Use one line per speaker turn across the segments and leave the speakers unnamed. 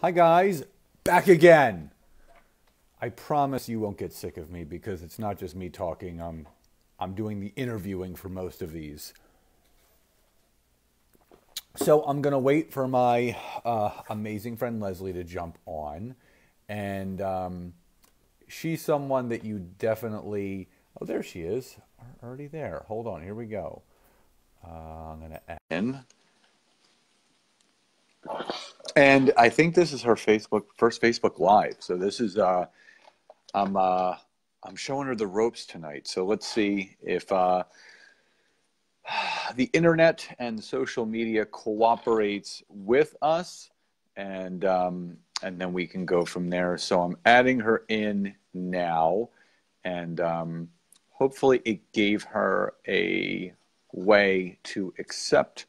Hi guys, back again. I promise you won't get sick of me because it's not just me talking. I'm doing the interviewing for most of these. So I'm gonna wait for my amazing friend Leslie to jump on, and she's someone that you definitely. Oh, there she is, already there. Hold on, here we go. I'm gonna add in. And I think this is her first Facebook Live. So this is I'm showing her the ropes tonight. So let's see if the internet and social media cooperates with us, and then we can go from there. So I'm adding her in now, and hopefully it gave her a way to accept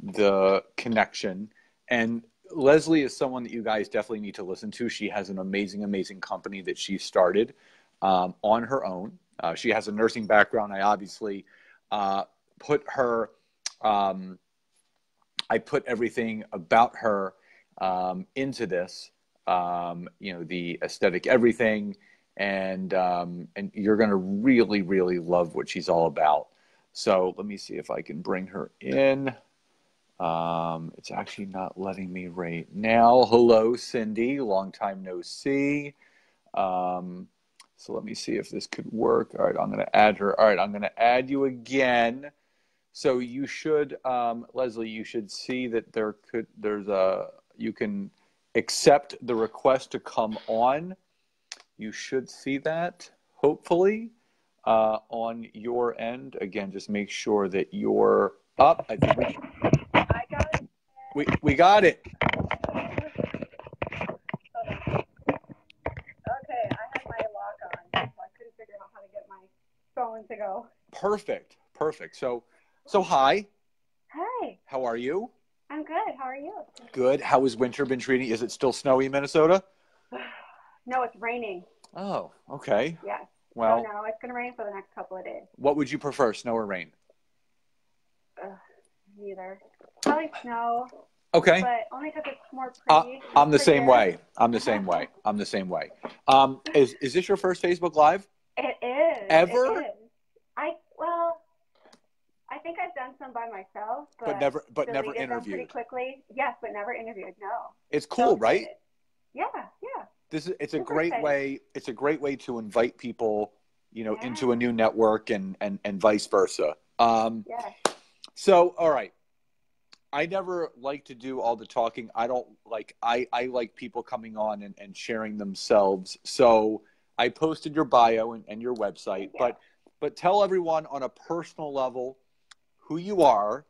the connection. And Leslie is someone that you guys definitely need to listen to. She has an amazing, amazing company that she started on her own. She has a nursing background. I obviously put her, I put everything about her into this, the aesthetic, everything, and you're going to really, really love what she's all about. So let me see if I can bring her in. It's actually not letting me right now. Hello, Cindy. Long time no see. So let me see if this could work. All right, I'm going to add her. All right, I'm going to add you again. So you should, Leslie, you should see that you can accept the request to come on. You should see that, hopefully, on your end. Again, just make sure that you're up. I think we got it.
Okay, I had my lock on, so I couldn't figure out how to get my phone to go.
Perfect. So hi.
Hey.
How are you?
I'm good. How are you?
Good. How has winter been treating you? Is it still snowy in Minnesota?
No, it's raining.
Oh, okay.
Yes.
Well,
so no, it's going to rain for the next couple of days.
What would you prefer, snow or rain?
Neither. Probably snow.
Okay.
But only because it's more pretty.
I'm the same way. I'm the same way. Is this your first Facebook Live?
It is.
Ever?
It is. I think I've done some by myself, but
never interviewed.
Pretty quickly. Yes, but never interviewed. No.
It's cool, right?
Yeah.
It's a great way. It's a great way to invite people, into a new network and vice versa.
Yeah.
So, all right. I never like to do all the talking. I like people coming on and sharing themselves. So I posted your bio and your website, but tell everyone on a personal level who you are,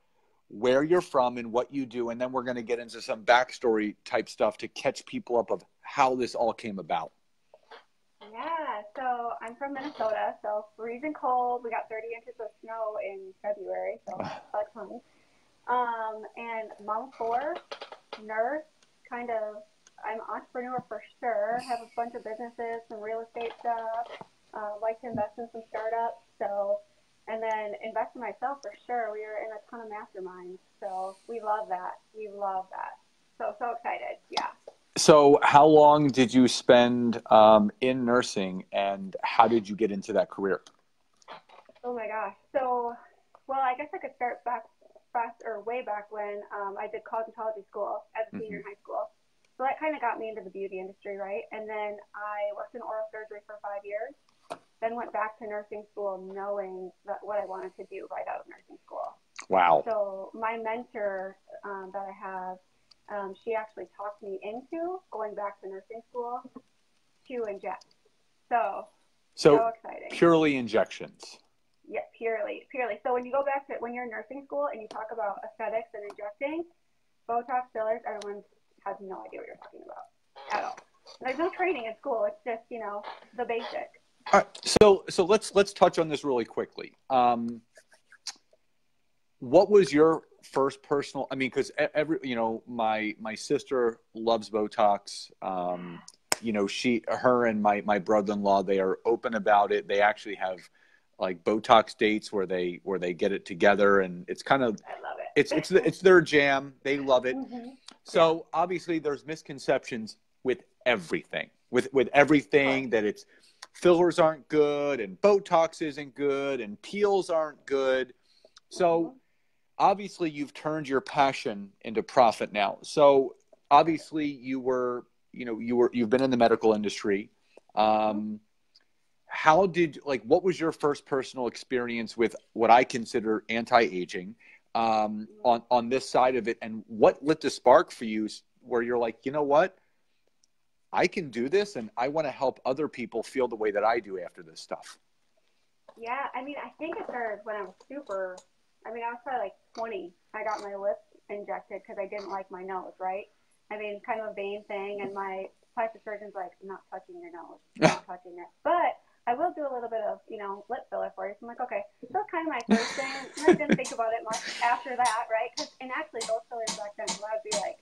where you're from, and what you do. And then we're going to get into some backstory type stuff to catch people up of how this all came about.
Yeah, so I'm from Minnesota, so freezing cold. We got 30 inches of snow in February, so that's fun. And mom of four, nurse, I'm an entrepreneur for sure. Have a bunch of businesses, some real estate stuff, like to invest in some startups, and then invest in myself for sure. We are in a ton of masterminds, so we love that. So excited, yeah.
So how long did you spend in nursing, and how did you get into that career?
Oh my gosh. So, I guess I could start way back when I did cosmetology school as a senior in high school. So that kind of got me into the beauty industry, right? And then I worked in oral surgery for 5 years, then went back to nursing school knowing what I wanted to do right out of nursing school.
Wow.
So my mentor that I have, she actually talked me into going back to nursing school to inject. So exciting.
Purely injections.
Yeah, purely. So when you go back to when you're in nursing school and you talk about aesthetics and injecting, Botox fillers, everyone has no idea what you're talking about at all. And there's no training in school. It's just, the basic.
All right. So let's touch on this really quickly. What was your first personal? I mean, because my sister loves Botox. Her and my brother-in-law, they are open about it. They actually have like Botox dates where they get it together, and it's kind of.
I love it.
It's their jam. They love it.
Mm-hmm.
So obviously there's misconceptions with everything, with everything, that it's fillers aren't good and Botox isn't good and peels aren't good. So obviously you've turned your passion into profit now. So obviously you've been in the medical industry. How did, like, what was your first personal experience with what I consider anti-aging, on this side of it, and what lit the spark for you where you're like, you know what, I can do this and I want to help other people feel the way that I do after this stuff?
Yeah, I mean, I think it started when I was I was probably like 20. I got my lips injected because I didn't like my nose, right? I mean, kind of a vain thing, and my plastic surgeon's like, I'm not touching your nose. I'm not touching it. But I will do a little bit of, lip filler for you. So I'm like, okay. So that's kind of my first thing. And I didn't think about it much after that, right? And actually, those fillers back then, so that would be like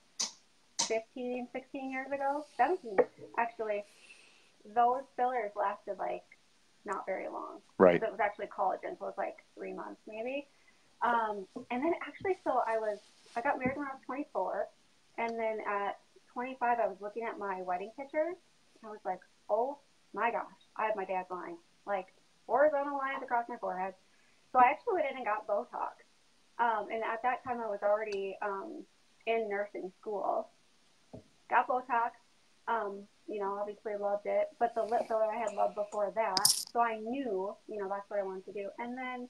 15, 16 years ago, 17. Actually, those fillers lasted like not very long.
Right.
It was actually collagen, so it was like 3 months maybe. And then actually, so I got married when I was 24. And then at 25, I was looking at my wedding pictures. And I was like, oh my gosh, I have my dad's line, like horizontal lines across my forehead. So I actually went in and got Botox. And at that time, I was already in nursing school. Got Botox. Obviously loved it. But the lip filler I had loved before that. So I knew, that's what I wanted to do. And then,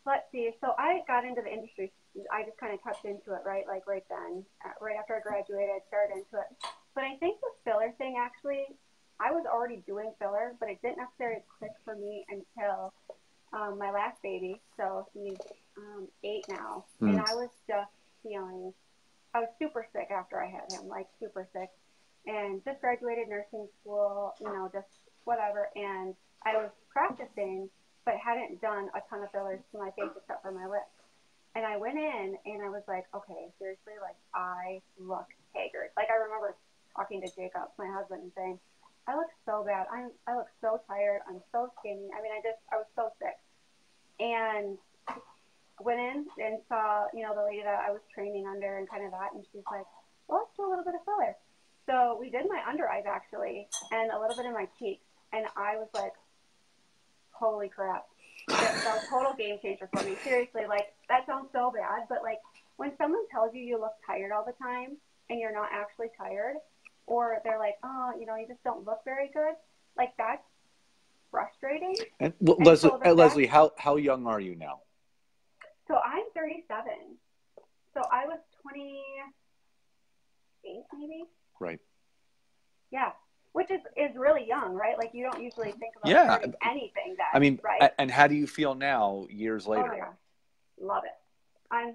let's see. So I got into the industry. I just kind of touched into it, right? Like right then, right after I graduated, I started into it. But I think the filler thing, actually, I was already doing filler, but it didn't necessarily click for me until my last baby. So he's 8 now. And I was just I was super sick after I had him, like super sick. And just graduated nursing school, just whatever. And I was practicing, but hadn't done a ton of fillers to my face except for my lips. And I went in and I was like, okay, seriously, like I look haggard. Like I remember talking to Jacob, my husband, and saying, I look so bad. I look so tired. I'm so skinny. I mean, I was so sick. And went in and saw, the lady that I was training under and kind of that. And she's like, well, let's do a little bit of filler. So we did my under eyes actually, and a little bit in my cheeks. And I was like, holy crap. That was a total game changer for me. Seriously, like that sounds so bad, but like when someone tells you you look tired all the time and you're not actually tired, or they're like, oh, you just don't look very good, like that's frustrating.
And Leslie, how young are you now?
So I'm 37. So I was 28 maybe.
Right.
Yeah. Which is really young, right? Like you don't usually think about starting anything that.
I mean,
right?
And how do you feel now, years later?
Oh my gosh, love it. I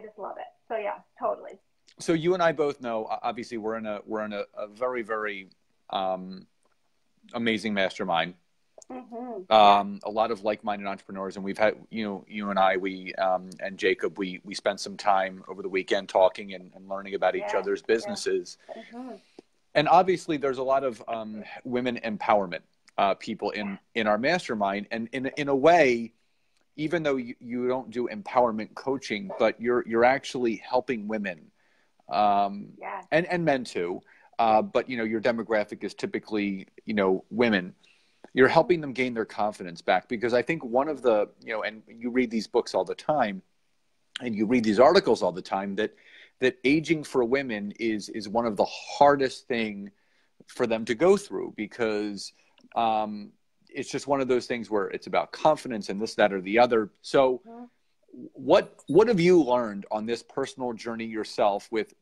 just love it. So yeah, totally.
So you and I both know, obviously, we're in a very, very amazing mastermind.
Mm-hmm.
A lot of like-minded entrepreneurs, and we've had you and I, and Jacob, we spent some time over the weekend talking and learning about each other's businesses.
Yeah. Mm-hmm.
And obviously, there's a lot of women empowerment people in our mastermind, and in a way, even though you don't do empowerment coaching, but you're actually helping women, and men too. But your demographic is typically women. You're helping them gain their confidence back, because I think one of the and you read these books all the time, and you read these articles all the time, that aging for women is one of the hardest thing for them to go through, because it's just one of those things where it's about confidence and this, that, or the other. So what have you learned on this personal journey yourself with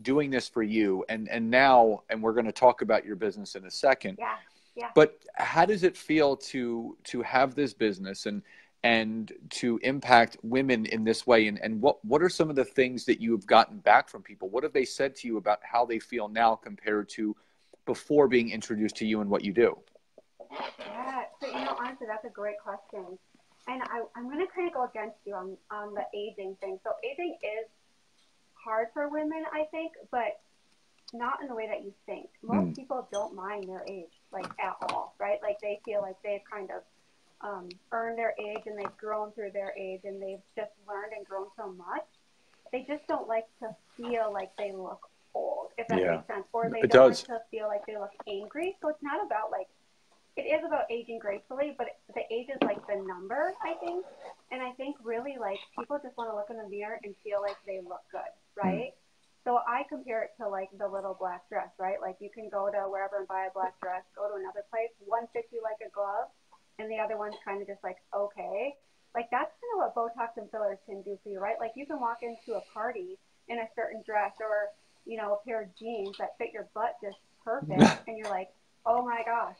doing this for you, and now, and we're going to talk about your business in a second.
Yeah.
But how does it feel to have this business and to impact women in this way? And what are some of the things that you have gotten back from people? What have they said to you about how they feel now compared to before being introduced to you and what you do?
Yeah. So, honestly, that's a great question. And I'm going to kind of go against you on the aging thing. So aging is hard for women, I think, but not in the way that you think. Most people don't mind their age, like at all, right? Like they feel like they've kind of earned their age and they've grown through their age and they've just learned and grown so much. They just don't like to feel like they look old, if that makes sense. Or they
It
don't
does.
like to feel like they look angry. So it's not about like, it is about aging gracefully, but the age is like the number, I think. And I think really like people just want to look in the mirror and feel like they look good, right? So I compare it to like the little black dress, right? Like you can go to wherever and buy a black dress, go to another place, one fits you like a glove, and the other one's kind of just like, okay. Like that's kind of what Botox and fillers can do for you, right? Like you can walk into a party in a certain dress or, you know, a pair of jeans that fit your butt just perfect, and you're like, oh my gosh,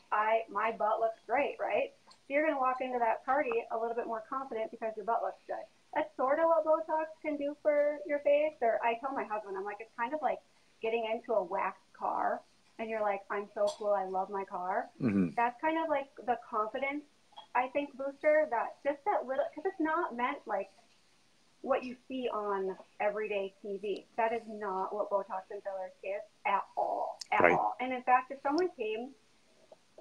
my butt looks great, right? So you're going to walk into that party a little bit more confident because your butt looks good. That's sort of what Botox can do for your face. Or I tell my husband, I'm like, it's kind of like getting into a waxed car and you're like, I'm so cool, I love my car. That's kind of like the confidence, I think, booster, that just that little, because it's not meant like what you see on everyday TV. That is not what Botox and fillers is at all, all. And in fact, if someone came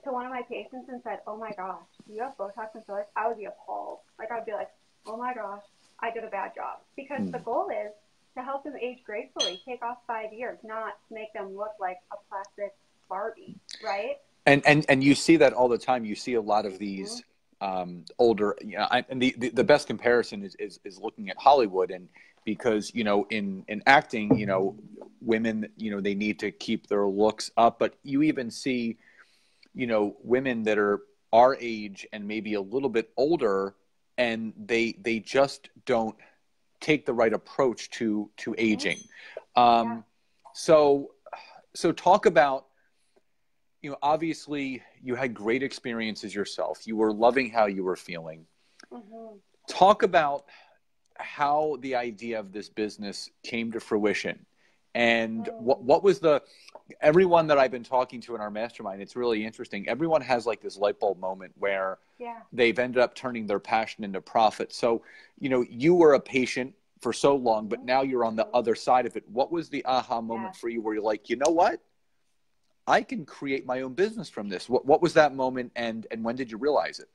to one of my patients and said, oh my gosh, you have Botox and fillers, I would be appalled. Like I'd be like, oh my gosh, I did a bad job. Because the goal is to help them age gracefully, take off 5 years, not make them look like a plastic Barbie, right?
And you see that all the time. You see a lot of these older, you know, and the best comparison is looking at Hollywood, and because, you know, in acting, you know, women, you know, they need to keep their looks up, but you even see, you know, women that are our age and maybe a little bit older, and they just don't take the right approach to aging. So talk about, you know, obviously you had great experiences yourself. You were loving how you were feeling. Talk about how the idea of this business came to fruition, and what was everyone that I've been talking to in our mastermind, it's really interesting. Everyone has like this light bulb moment where they've ended up turning their passion into profit. So, you know, you were a patient for so long, but now you're on the other side of it. What was the aha moment for you where you're like, you know what? I can create my own business from this. What was that moment, and when did you realize it?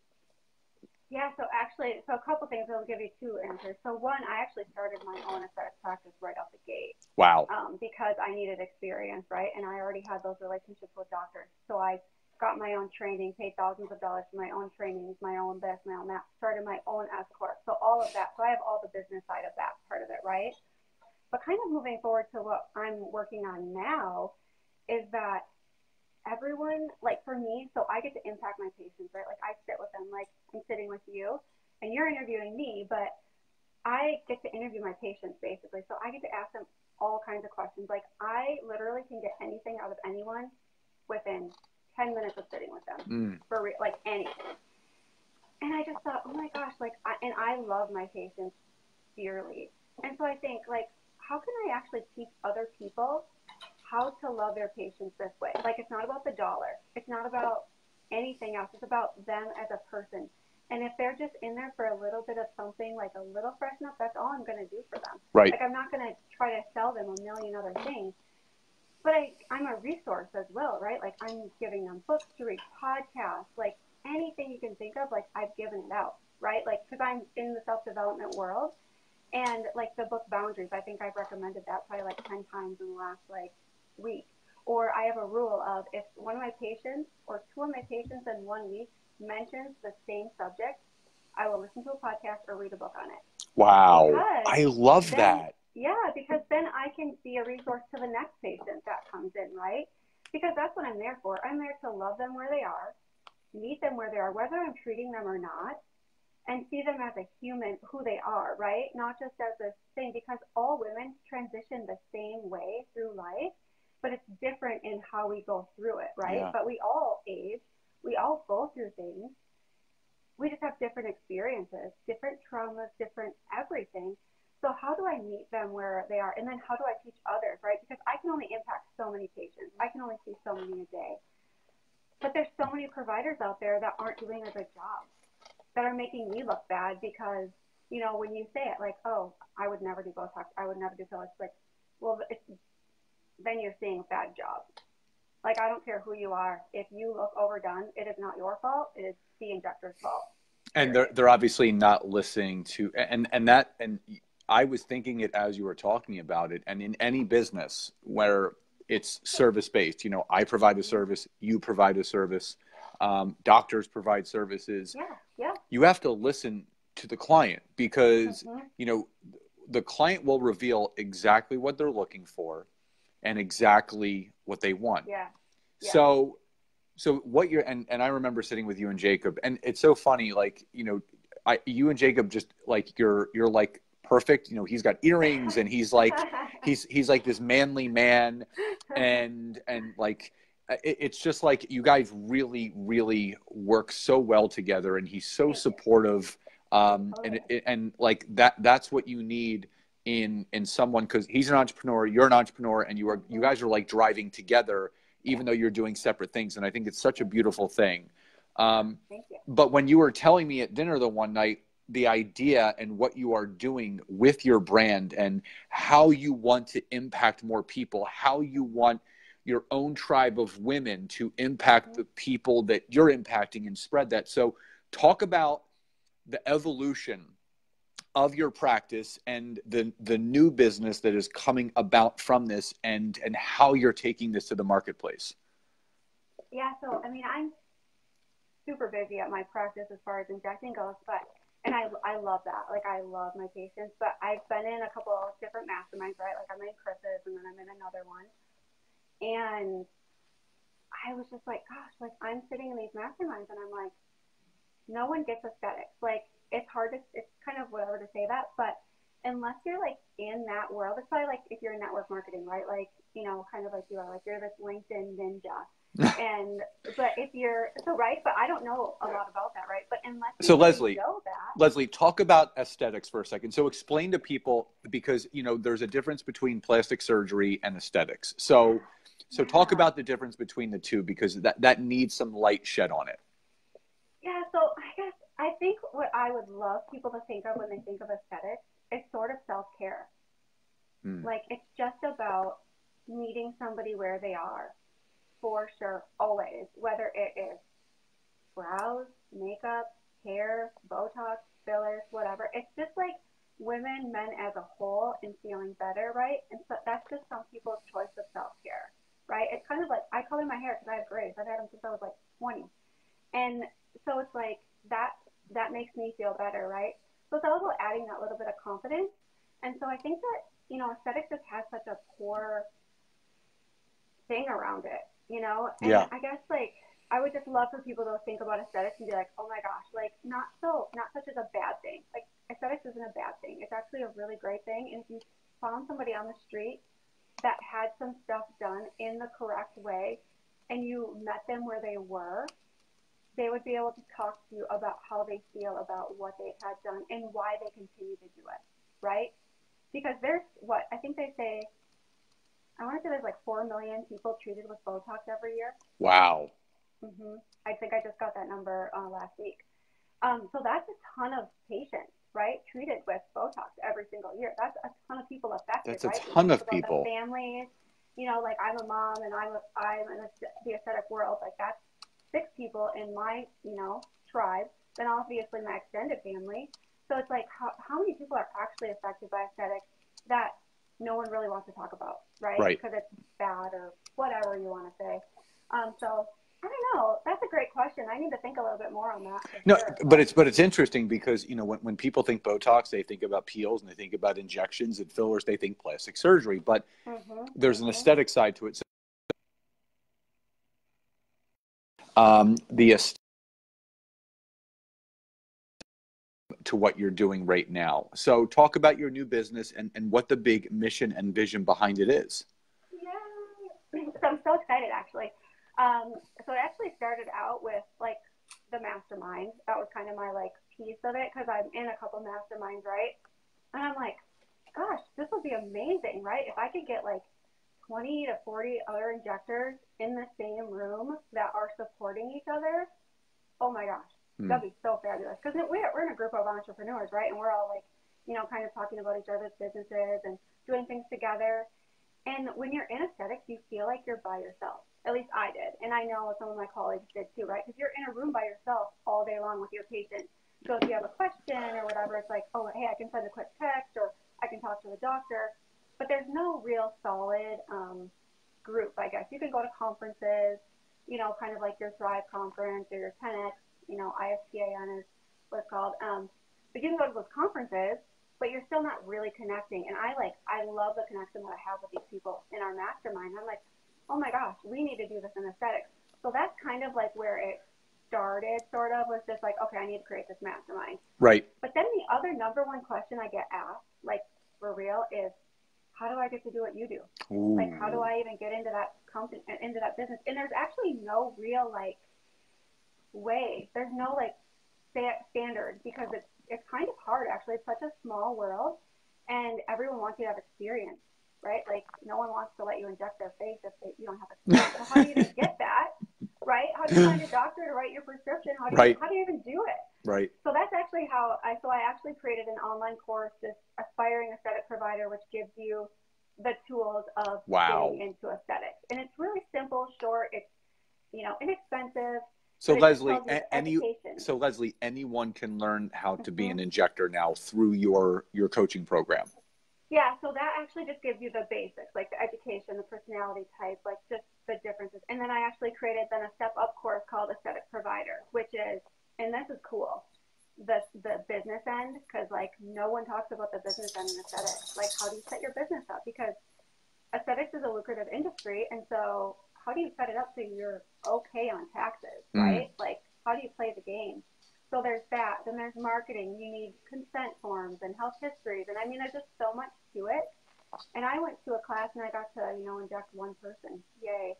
Yeah, so actually, a couple things. I'll give you two answers. So one, I actually started my own aesthetic practice right off the gate.
Wow.
Because I needed experience, right? And I already had those relationships with doctors. So I got my own training, paid thousands of dollars for my own trainings, my own this, my own that, started my own S corp. So all of that. So I have all the business side of that part of it, right? But kind of moving forward to what I'm working on now is that everyone, like for me, so I get to impact my patients, right? Like I sit with them, like I'm sitting with you and you're interviewing me, but I get to interview my patients basically. So I get to ask them all kinds of questions. Like I literally can get anything out of anyone within 10 minutes of sitting with them like anything. And I just thought, oh my gosh, like, I love my patients dearly. And so I think like, how can I actually teach other people how to love their patients this way? Like, it's not about the dollar. It's not about anything else. It's about them as a person. And if they're just in there for a little bit of something, like a little freshen up, that's all I'm going to do for them.
Right.
Like, I'm not going to try to sell them a million other things. But I'm a resource as well, right? Like, I'm giving them books to read, podcasts, like anything you can think of, like, I've given it out, right? Like, because I'm in the self-development world. And, like, the book Boundaries, I think I've recommended that probably, like, 10 times in the last, like, week. Or I have a rule of if one of my patients or two of my patients in 1 week mentions the same subject, I will listen to a podcast or read a book on it.
Wow. I love that.
Yeah, because then I can be a resource to the next patient that comes in, right? Because that's what I'm there for. I'm there to love them where they are, meet them where they are, whether I'm treating them or not, and see them as a human, who they are, right? Not just as this thing, because all women transition the same way through life, but it's different in how we go through it, right?
Yeah.
But we all age, we all go through things. We just have different experiences, different traumas, different everything. So how do I meet them where they are? And then how do I teach others, right? Because I can only impact so many patients. I can only see so many a day. But there's so many providers out there that aren't doing a good job, that are making me look bad because, you know, when you say it, like, oh, I would never do Botox, I would never do fillers, like, well, then you're seeing a bad job. Like, I don't care who you are. If you look overdone, it is not your fault. It is the injector's fault.
And
period.
they're obviously not listening to, and I was thinking it as you were talking about it. And in any business where it's service based, you know, I provide a service, you provide a service, doctors provide services.
Yeah, yeah.
You have to listen to the client because,
Mm-hmm.
you know, the client will reveal exactly what they're looking for and exactly what they want.
Yeah, yeah.
So what you're, and I remember sitting with you and Jacob, and it's so funny, like, you know, you and Jacob just like, you're like perfect. You know, he's got earrings and he's like, he's like this manly man. And like, it's just like you guys really, really work so well together, and he's so supportive. And like that's what you need in someone, because he's an entrepreneur, you're an entrepreneur, and you guys are like driving together, even though you're doing separate things. And I think it's such a beautiful thing.
Thank you.
But when you were telling me at dinner the one night, the idea and what you are doing with your brand and how you want to impact more people, how you want your own tribe of women to impact the people that you're impacting and spread that. So talk about the evolution of your practice and the new business that is coming about from this, and how you're taking this to the marketplace.
Yeah, so I mean, I'm super busy at my practice as far as injecting goes, but and I love that. Like, I love my patients, but I've been in a couple of different masterminds, right? Like, I'm in Chris's, and then I'm in another one, and I was just like, gosh, like, I'm sitting in these masterminds, and I'm like, no one gets aesthetics. Like, it's hard to, it's kind of whatever to say that, but unless you're like in that world, it's probably like if you're in network marketing, right? Like, you know, kind of like you are, like you're this LinkedIn ninja. And but if you're so right, but I don't know a lot about that, right? But unless you
So
really know that,
Leslie, talk about aesthetics for a second. So explain to people, because you know there's a difference between plastic surgery and aesthetics. So talk
yeah,
about the difference between the two, because that needs some light shed on it.
yeah. So I think what I would love people to think of when they think of aesthetics is sort of self care. Like, it's just about meeting somebody where they are, for sure, always, whether it is brows, makeup, hair, Botox, fillers, whatever. It's just like women, men as a whole, and feeling better, right? And so that's just some people's choice of self-care, right? It's kind of like I color my hair because I have grays. I've had them since I was like 20. And so it's like that makes me feel better, right? So it's all about adding that little bit of confidence. And so I think that, you know, aesthetics just has such a poor thing around it, you know? And
Yeah.
I guess, like, I would just love for people to think about aesthetics and be like, oh my gosh, like, not such as a bad thing. Like, aesthetics isn't a bad thing. It's actually a really great thing. And if you found somebody on the street that had some stuff done in the correct way and you met them where they were, they would be able to talk to you about how they feel about what they've had done and why they continue to do it, right? Because there's what I think they say, I want to say there's like 4 million people treated with Botox every year.
Wow.
I think I just got that number last week. So that's a ton of patients, right, treated with Botox every single year. That's a ton of people affected,
That's a
right? And
ton
think
of
about the
people.
families. You know, like, I'm a mom and I'm in the aesthetic world. Like, that's 6 people in my, you know, tribe. Then obviously my extended family. So it's like, how many people are actually affected by aesthetics that no one really wants to talk about, right?
Right.
Because it's bad or whatever you want to say. So I don't know. That's a great question. I need to think a little bit more on that.
No,
Sure.
but it's interesting because, you know, when people think Botox, they think about peels and they think about injections and fillers. They think plastic surgery, but there's an aesthetic side to it. So, the to what you're doing right now. So talk about your new business and what the big mission and vision behind it is.
Yeah. So I'm so excited, actually. So it actually started out with, like, the mastermind. That was kind of my, like, piece of it, because I'm in a couple masterminds, right? And I'm like, gosh, this would be amazing, right? If I could get like 20 to 40 other injectors in the same room that are supporting each other, oh my gosh, that'd be so fabulous. Because we're in a group of entrepreneurs, right? And we're all, like, you know, kind of talking about each other's businesses and doing things together. And when you're in aesthetics, you feel like you're by yourself. At least I did. And I know some of my colleagues did too, right? Because you're in a room by yourself all day long with your patient, So if you have a question or whatever, it's like, oh, hey, I can send a quick text or I can talk to the doctor. But there's no real solid group, I guess. You can go to conferences, you know, kind of like your Thrive conference or your 10X, you know, ISPAN is what it's called. But you can go to those conferences, but you're still not really connecting. And I love the connection that I have with these people in our mastermind. I'm like, oh my gosh, we need to do this in aesthetics. So that's kind of like where it started, sort of, was just like, okay, I need to create this mastermind.
Right.
But then the other number one question I get asked, like for real, is how do I get to do what you do?
Ooh.
Like, how do I even get into that company, into that business? And there's actually no real like way. There's no like standard, because it's kind of hard actually. It's such a small world, and everyone wants you to have experience, right? Like no one wants to let you inject their face if you don't have experience. So how do you even get that? Right? How do you find a doctor to write your prescription? How do you even do it?
Right.
So that's actually how I actually created an online course, this Aspiring Aesthetic Provider, which gives you the tools of getting into aesthetics. And it's really simple, short, it's, you know, inexpensive.
So Leslie, anyone can learn how to be an injector now through your coaching program.
Yeah, so that actually just gives you the basics, like the education, the personality type, like just the differences. And then I actually created then a step-up course called Aesthetic Provider, which is, and this is cool, the business end, because like no one talks about the business end in aesthetics. Like, how do you set your business up? Because aesthetics is a lucrative industry, and so how do you set it up so you're okay on taxes, right? Like, how do you play the game? So there's that. Then there's marketing. You need consent forms and health histories. And I mean, there's just so much to it. And I went to a class and I got to, you know, inject one person. Yay.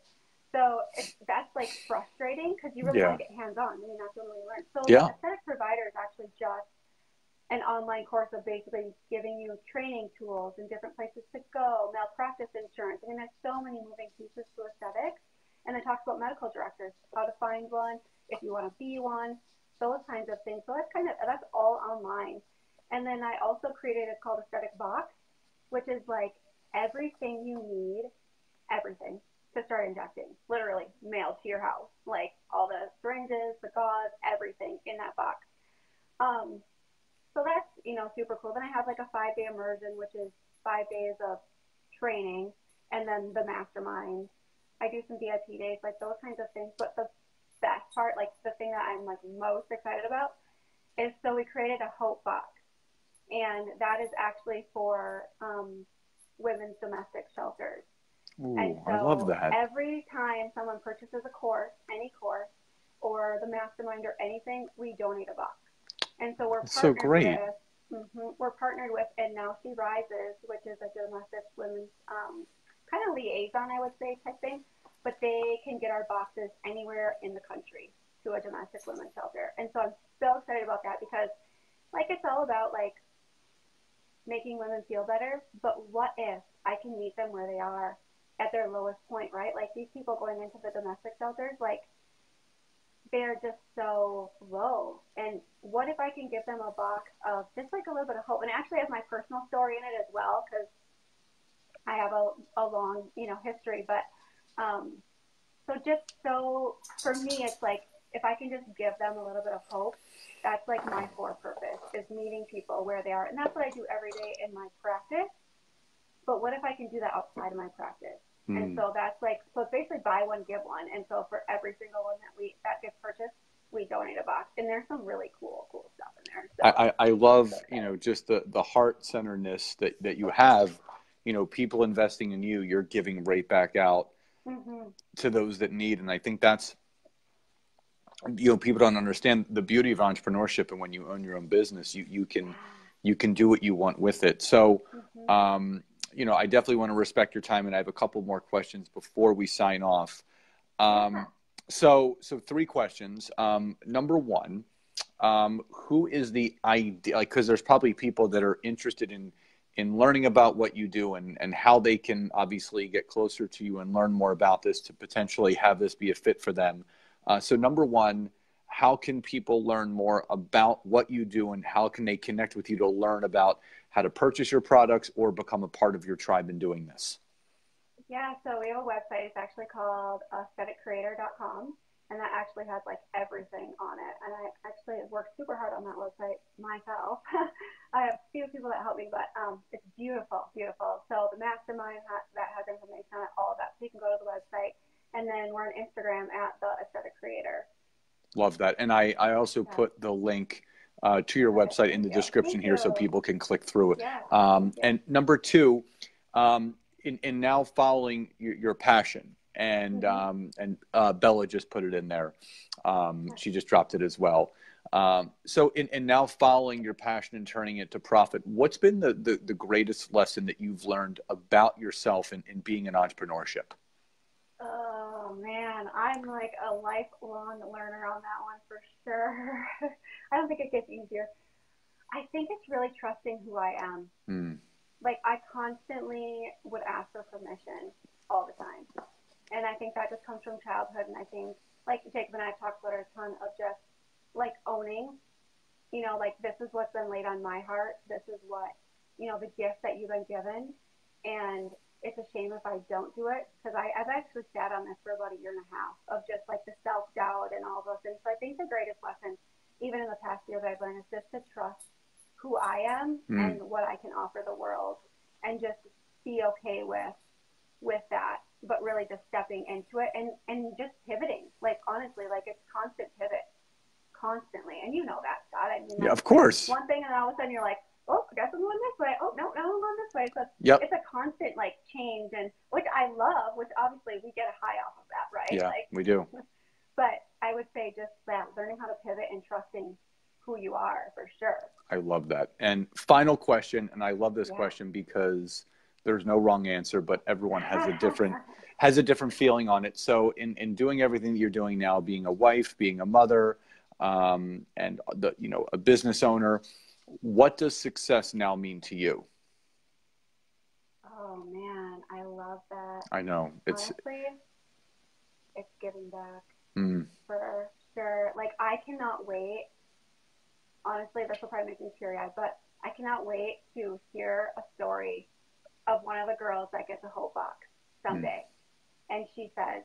So that's like frustrating because you really want to get hands-on. I mean, that's what we learn. So the aesthetic provider is actually just an online course of basically giving you training tools and different places to go, malpractice insurance. I mean, there's so many moving pieces to aesthetics. And it talks about medical directors, how to find one, if you want to be one, those kinds of things. So that's all online. And then I also created a called Aesthetic Box, which is like everything you need, everything to start injecting, literally mailed to your house, like all the syringes, the gauze, everything in that box. So that's, you know, super cool. Then I have like a 5-day immersion, which is 5 days of training, and then the mastermind. I do some VIP days, like those kinds of things. But the best part, like the thing that I'm like most excited about, is so we created a hope box, and that is actually for women's domestic shelters.
Ooh,
and so
I love that.
Every time someone purchases a course, any course, or the mastermind or anything, we donate a box. And so we're partnered
so great.
We're partnered with And Now She Rises, which is a domestic women's kind of liaison, I would say, type thing. But they can get our boxes anywhere in the country to a domestic women's shelter. And so I'm so excited about that because, like, it's all about, like, making women feel better. But what if I can meet them where they are at their lowest point, right? Like, these people going into the domestic shelters, like, they're just so low. And what if I can give them a box of just, like, a little bit of hope? And it actually has my personal story in it as well because I have a long, you know, history. But so for me, it's like if I can just give them a little bit of hope, that's like my core purpose, is meeting people where they are. And that's what I do every day in my practice. But what if I can do that outside of my practice? And so that's like, so it's basically buy one, give one. And so for every single one that gets purchased, we donate a box. And there's some really cool stuff in there. So,
I love, you know, just the heart-centeredness that you have. You know, people investing in you, you're giving right back out to those that need. And I think that's, you know, people don't understand the beauty of entrepreneurship. And when you own your own business, you can do what you want with it. So, you know, I definitely want to respect your time. And I have a couple more questions before we sign off. So 3 questions. Number one, who is the ideal, like, because there's probably people that are interested in learning about what you do and how they can obviously get closer to you and learn more about this to potentially have this be a fit for them. So number one, how can people learn more about what you do and how can they connect with you to learn about how to purchase your products or become a part of your tribe in doing this?
Yeah, so we have a website. It's actually called aestheticcreator.com. and that actually has like everything on it. And I actually worked super hard on that website myself. I have a few people that help me, but it's beautiful, beautiful. So the mastermind that has information on it, all of that. So you can go to the website, and then we're on Instagram at the Aesthetic Creator.
Love that. And I also put the link to your website in the description here so people can click through it. And number two, in now following your passion, and Bella just put it in there. She just dropped it as well. So in now following your passion and turning it to profit, what's been the greatest lesson that you've learned about yourself in being in entrepreneurship?
Oh man, I'm like a lifelong learner on that one for sure. I don't think it gets easier. I think it's really trusting who I am. Like I constantly would ask for permission all the time. And I think that just comes from childhood. And I think like Jacob and I have talked about a ton of just like owning, you know, like this is what's been laid on my heart. This is what, you know, the gift that you've been given. And it's a shame if I don't do it, because I've actually sat on this for about 1.5 years of just like the self-doubt and all those things. So I think the greatest lesson, even in the past year that I've learned, is just to trust who I am and what I can offer the world, and just be okay with that, but really just stepping into it and just pivoting. Like honestly, like it's constant pivot, constantly. And you know that, Scott. I mean,
yeah, of course.
One thing and all of a sudden you're like, oh, I guess I'm going this way. Oh, no, I'm going this way. So it's a constant like change, and which I love, which obviously we get a high off of that, right?
Yeah,
like,
we do.
But I would say just that, learning how to pivot and trusting who you are for sure.
I love that. And final question, and I love this question because there's no wrong answer, but everyone has a different feeling on it. So in doing everything that you're doing now, being a wife, being a mother, and a business owner, what does success now mean to you?
Oh man, I love that.
I know.
Honestly, it's giving back for sure. Like I cannot wait. Honestly, this will probably make me teary-eyed, but I cannot wait to hear a story of one of the girls that gets a Hope Box someday. And she says,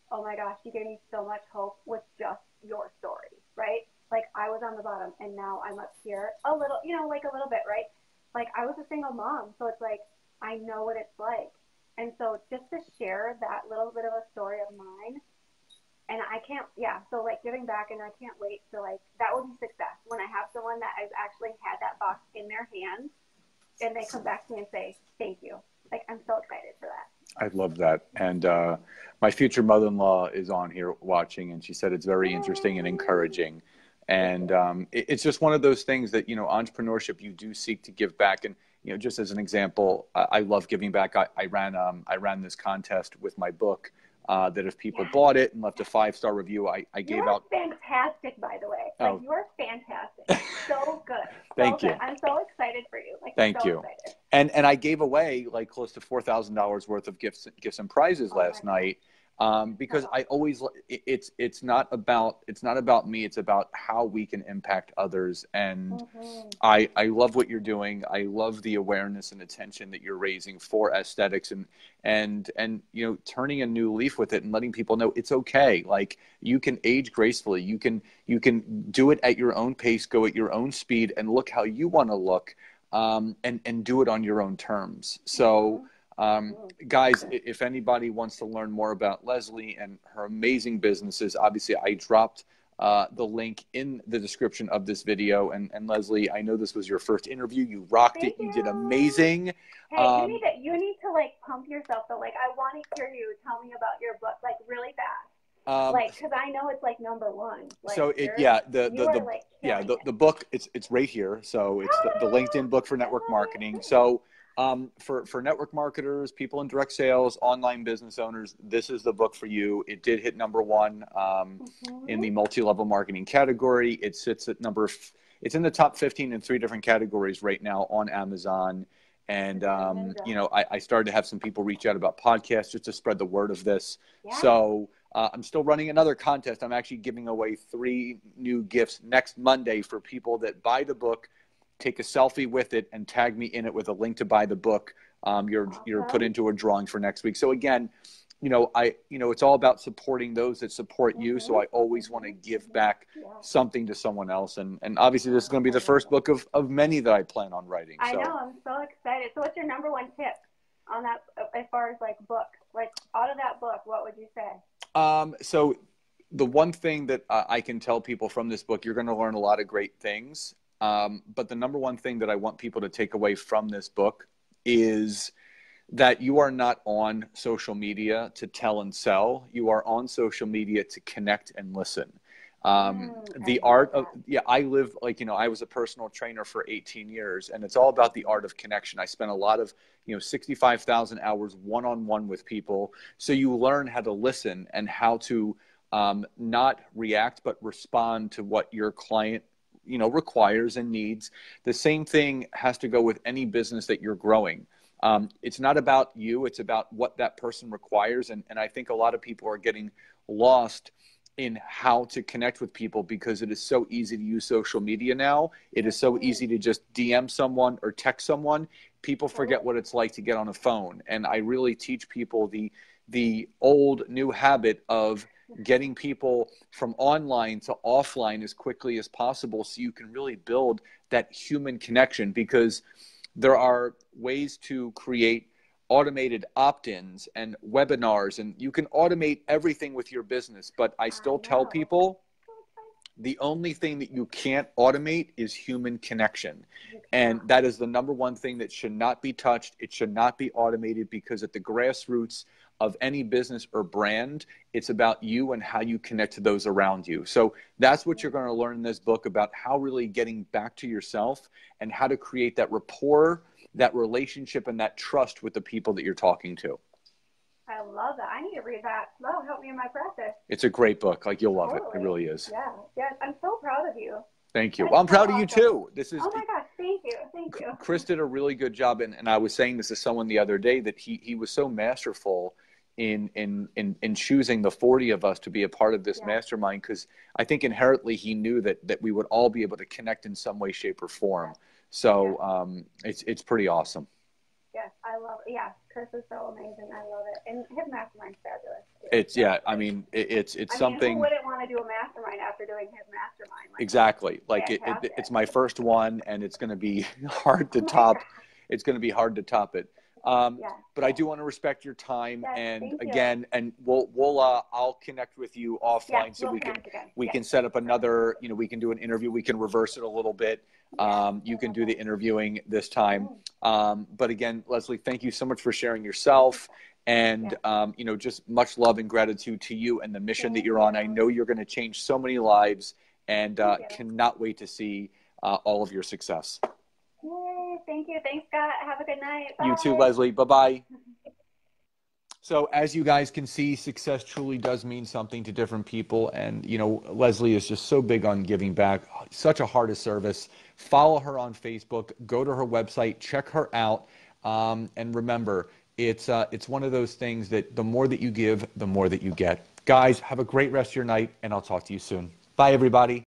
oh my gosh, you gave me so much hope with just your story, right? Like I was on the bottom and now I'm up here a little, like a little bit, right? Like I was a single mom. So it's like, I know what it's like. And so just to share that little bit of a story of mine, and I can't, so like giving back, and I can't wait to like, that will be success when I have someone that has actually had that box in their hands and they come back to me and say, thank you. Like, I'm so excited for that.
I love that. And my future mother-in-law is on here watching, and she said it's very interesting and encouraging. And it's just one of those things that, entrepreneurship, you do seek to give back. And, just as an example, I love giving back. I ran this contest with my book that if people bought it and left a 5-star review, I gave out.
You're fantastic, by the way. Like, you're fantastic. So good.
Thank you.
I'm so excited for you. Like,
Thank you.
Excited.
And I gave away like close to $4,000 worth of gifts and prizes last night. Because I always, it's not about me. It's about how we can impact others. And I love what you're doing. I love the awareness and attention that you're raising for aesthetics, and turning a new leaf with it and letting people know it's okay. Like you can age gracefully. You can do it at your own pace, go at your own speed, and look how you want to look, and do it on your own terms. So. Guys, if anybody wants to learn more about Leslie and her amazing businesses, obviously I dropped the link in the description of this video. And Leslie, I know this was your first interview. You rocked it. You did amazing.
Hey, you need to like pump yourself though. Like I want to hear you tell me about your book like really fast. Like, because I know it's like #1. Like,
so the book it's right here. So it's the LinkedIn book for network marketing. So. For network marketers, people in direct sales, online business owners, this is the book for you. It did hit #1 in the multi-level marketing category. It sits at it's in the top 15 in 3 different categories right now on Amazon. And, I started to have some people reach out about podcasts just to spread the word of this. Yeah. So I'm still running another contest. I'm actually giving away 3 new gifts next Monday for people that buy the book, take a selfie with it, and tag me in it with a link to buy the book. You're put into a drawing for next week. So again, it's all about supporting those that support you. So I always want to
Mm-hmm.
give back
Yeah.
something to someone else. And obviously this is going to be the first book of many that I plan on writing.
I
So
know, I'm so excited. So what's your number one tip on that as far as like book? Like out of that book, what would you say?
So the one thing that I can tell people from this book, you're going to learn a lot of great things. But the number one thing that I want people to take away from this book is that you are not on social media to tell and sell. You are on social media to connect and listen. The art of, I live like, I was a personal trainer for 18 years, and it's all about the art of connection. I spent a lot of, 65,000 hours one-on-one with people. So you learn how to listen and how to not react, but respond to what your client requires and needs. The same thing has to go with any business that you're growing. It's not about you, it's about what that person requires. And I think a lot of people are getting lost in how to connect with people because it is so easy to use social media now. It is so easy to just DM someone or text someone. People forget what it's like to get on a phone. And I really teach people the old new habit of getting people from online to offline as quickly as possible so you can really build that human connection, because there are ways to create automated opt-ins and webinars, and you can automate everything with your business. But I still tell people the only thing that you can't automate is human connection. And that is the number one thing that should not be touched. It should not be automated, because at the grassroots of any business or brand, it's about you and how you connect to those around you. So that's what you're going to learn in this book, about how really getting back to yourself and how to create that rapport, that relationship, and that trust with the people that you're talking to.
I love that. I need to read that. That'll help me in my practice.
It's a great book. Like, you'll love it. It really is.
Yeah. Yes. I'm so proud of you.
Thank you. Well, I'm proud of you too.
Oh my gosh, thank you. Thank you.
Chris did a really good job, and I was saying this to someone the other day, that he was so masterful in choosing the 40 of us to be a part of this mastermind, because I think inherently he knew that we would all be able to connect in some way, shape, or form. So it's pretty awesome.
Yes, I love it. Yeah, Chris is so amazing. I love it. And his mastermind's fabulous.
It's it's something.
Who wouldn't want to do a mastermind after doing his mastermind? Like,
exactly. Like it's my first one, and it's going to be hard to top. It's going to be hard to top it. But I do want to respect your time, and again, and I'll connect with you offline, so we can set up another. We can do an interview. We can reverse it a little bit. You can do the interviewing this time. But again, Leslie, thank you so much for sharing yourself, and just much love and gratitude to you and the mission that you're on. I know you're going to change so many lives, and cannot wait to see all of your success.
Yay, thank you. Thanks, Scott. Have a good night. Bye.
You too, Leslie. Bye-bye. So as you guys can see, success truly does mean something to different people. And, Leslie is just so big on giving back. Such a heart of service. Follow her on Facebook. Go to her website. Check her out. And remember, it's one of those things that the more that you give, the more that you get. Guys, have a great rest of your night, and I'll talk to you soon. Bye, everybody.